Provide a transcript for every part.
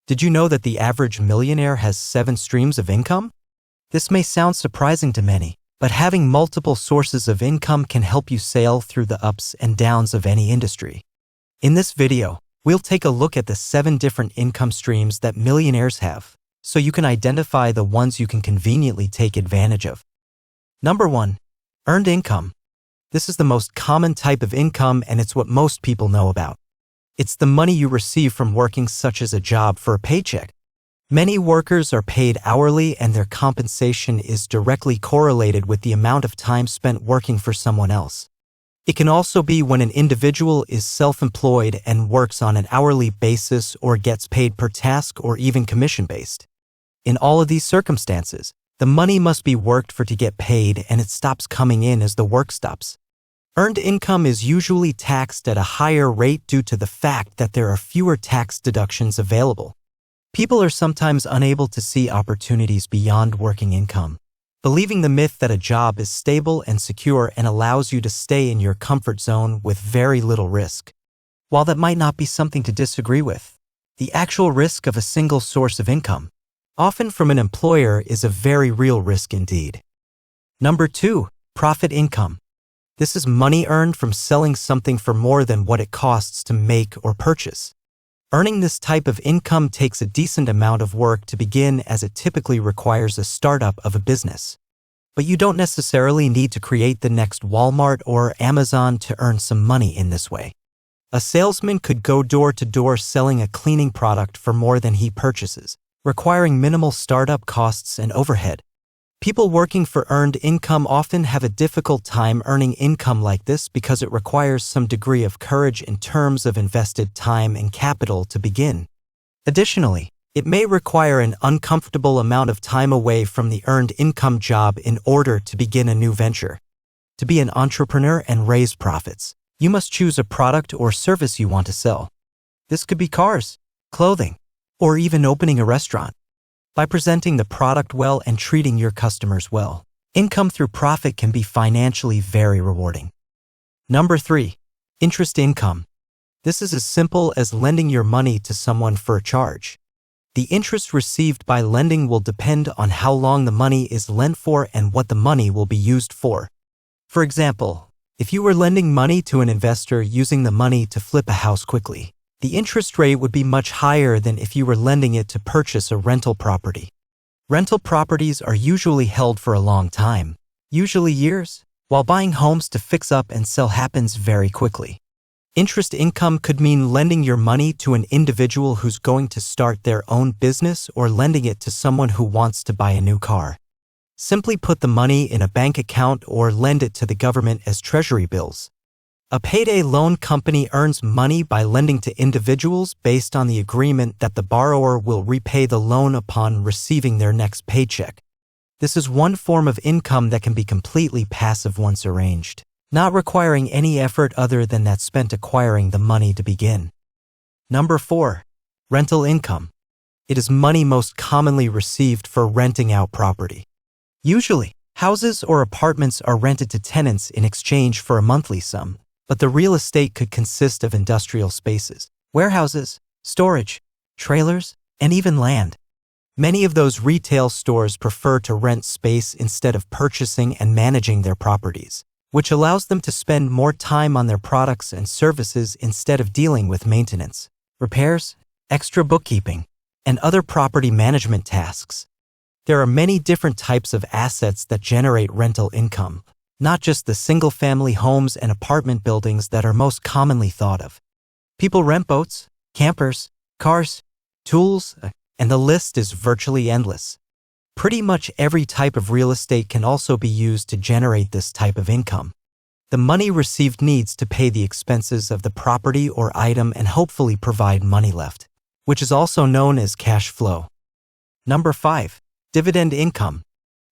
Did you know that the average millionaire has 7 streams of income? This may sound surprising to many, but having multiple sources of income can help you sail through the ups and downs of any industry. In this video, we'll take a look at the 7 different income streams that millionaires have, so you can identify the ones you can conveniently take advantage of. Number 1. Earned income. This is the most common type of income, and it's what most people know about. It's the money you receive from working, such as a job for a paycheck. Many workers are paid hourly, and their compensation is directly correlated with the amount of time spent working for someone else. It can also be when an individual is self-employed and works on an hourly basis or gets paid per task or even commission-based. In all of these circumstances, the money must be worked for to get paid, and it stops coming in as the work stops. Earned income is usually taxed at a higher rate due to the fact that there are fewer tax deductions available. People are sometimes unable to see opportunities beyond working income, believing the myth that a job is stable and secure and allows you to stay in your comfort zone with very little risk. While that might not be something to disagree with, the actual risk of a single source of income, often from an employer, is a very real risk indeed. Number 2. Profit income. This is money earned from selling something for more than what it costs to make or purchase. Earning this type of income takes a decent amount of work to begin, as it typically requires a startup of a business. But you don't necessarily need to create the next Walmart or Amazon to earn some money in this way. A salesman could go door to door selling a cleaning product for more than he purchases, requiring minimal startup costs and overhead. People working for earned income often have a difficult time earning income like this because it requires some degree of courage in terms of invested time and capital to begin. Additionally, it may require an uncomfortable amount of time away from the earned income job in order to begin a new venture. To be an entrepreneur and raise profits, you must choose a product or service you want to sell. This could be cars, clothing, or even opening a restaurant. By presenting the product well and treating your customers well, income through profit can be financially very rewarding. Number 3. Interest income. This is as simple as lending your money to someone for a charge. The interest received by lending will depend on how long the money is lent for and what the money will be used for. For example, if you were lending money to an investor using the money to flip a house quickly, the interest rate would be much higher than if you were lending it to purchase a rental property. Rental properties are usually held for a long time, usually years, while buying homes to fix up and sell happens very quickly. Interest income could mean lending your money to an individual who's going to start their own business or lending it to someone who wants to buy a new car. Simply put the money in a bank account or lend it to the government as treasury bills. A payday loan company earns money by lending to individuals based on the agreement that the borrower will repay the loan upon receiving their next paycheck. This is one form of income that can be completely passive once arranged, not requiring any effort other than that spent acquiring the money to begin. Number 4. Rental income. It is money most commonly received for renting out property. Usually, houses or apartments are rented to tenants in exchange for a monthly sum. But the real estate could consist of industrial spaces, warehouses, storage, trailers, and even land. Many of those retail stores prefer to rent space instead of purchasing and managing their properties, which allows them to spend more time on their products and services instead of dealing with maintenance, repairs, extra bookkeeping, and other property management tasks. There are many different types of assets that generate rental income, not just the single-family homes and apartment buildings that are most commonly thought of. People rent boats, campers, cars, tools, and the list is virtually endless. Pretty much every type of real estate can also be used to generate this type of income. The money received needs to pay the expenses of the property or item and hopefully provide money left, which is also known as cash flow. Number 5. Dividend income.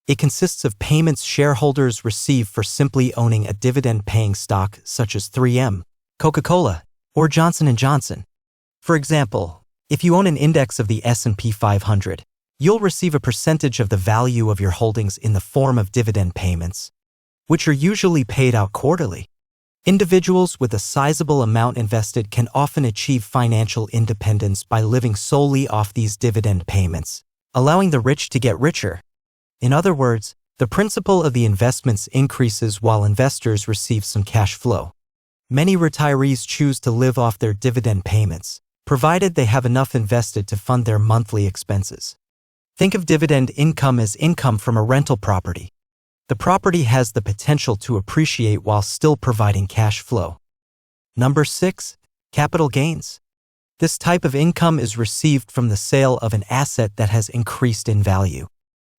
It consists of payments shareholders receive for simply owning a dividend-paying stock such as 3M, Coca-Cola, or Johnson & Johnson. For example, if you own an index of the S&P 500, you'll receive a percentage of the value of your holdings in the form of dividend payments, which are usually paid out quarterly. Individuals with a sizable amount invested can often achieve financial independence by living solely off these dividend payments, allowing the rich to get richer. In other words, the principal of the investments increases while investors receive some cash flow. Many retirees choose to live off their dividend payments, provided they have enough invested to fund their monthly expenses. Think of dividend income as income from a rental property. The property has the potential to appreciate while still providing cash flow. Number 6. Capital gains. This type of income is received from the sale of an asset that has increased in value.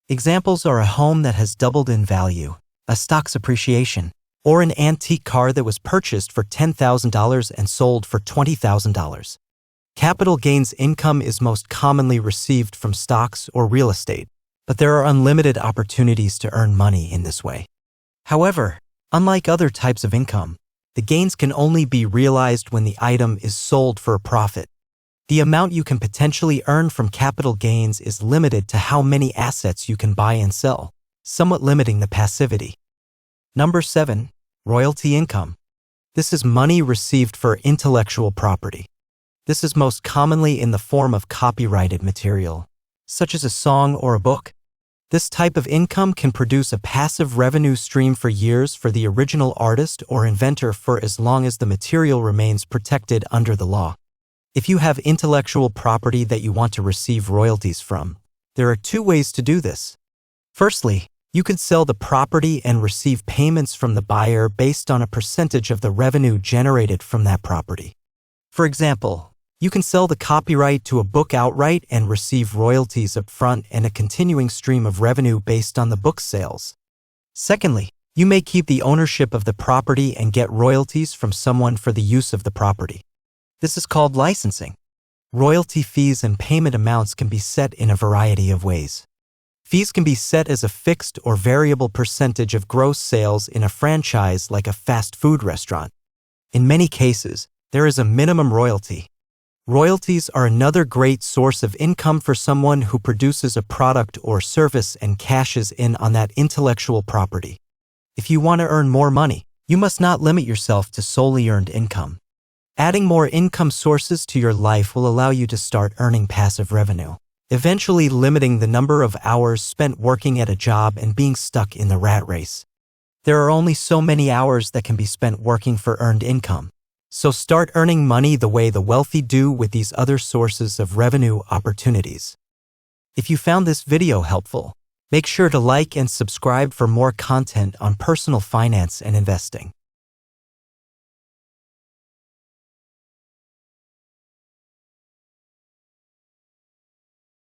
Examples are a home that has doubled in value, a stock's appreciation, or an antique car that was purchased for $10,000 and sold for $20,000. Capital gains income is most commonly received from stocks or real estate, but there are unlimited opportunities to earn money in this way. However, unlike other types of income, the gains can only be realized when the item is sold for a profit. The amount you can potentially earn from capital gains is limited to how many assets you can buy and sell, somewhat limiting the passivity. Number 7. Royalty income. This is money received for intellectual property. This is most commonly in the form of copyrighted material, such as a song or a book. This type of income can produce a passive revenue stream for years for the original artist or inventor for as long as the material remains protected under the law. If you have intellectual property that you want to receive royalties from, there are 2 ways to do this. Firstly, you can sell the property and receive payments from the buyer based on a percentage of the revenue generated from that property. For example, you can sell the copyright to a book outright and receive royalties up front and a continuing stream of revenue based on the book's sales. Secondly, you may keep the ownership of the property and get royalties from someone for the use of the property. This is called licensing. Royalty fees and payment amounts can be set in a variety of ways. Fees can be set as a fixed or variable percentage of gross sales in a franchise like a fast food restaurant. In many cases, there is a minimum royalty. Royalties are another great source of income for someone who produces a product or service and cashes in on that intellectual property. If you want to earn more money, you must not limit yourself to solely earned income. Adding more income sources to your life will allow you to start earning passive revenue, eventually limiting the number of hours spent working at a job and being stuck in the rat race. There are only so many hours that can be spent working for earned income. So start earning money the way the wealthy do with these other sources of revenue opportunities. If you found this video helpful, make sure to like and subscribe for more content on personal finance and investing.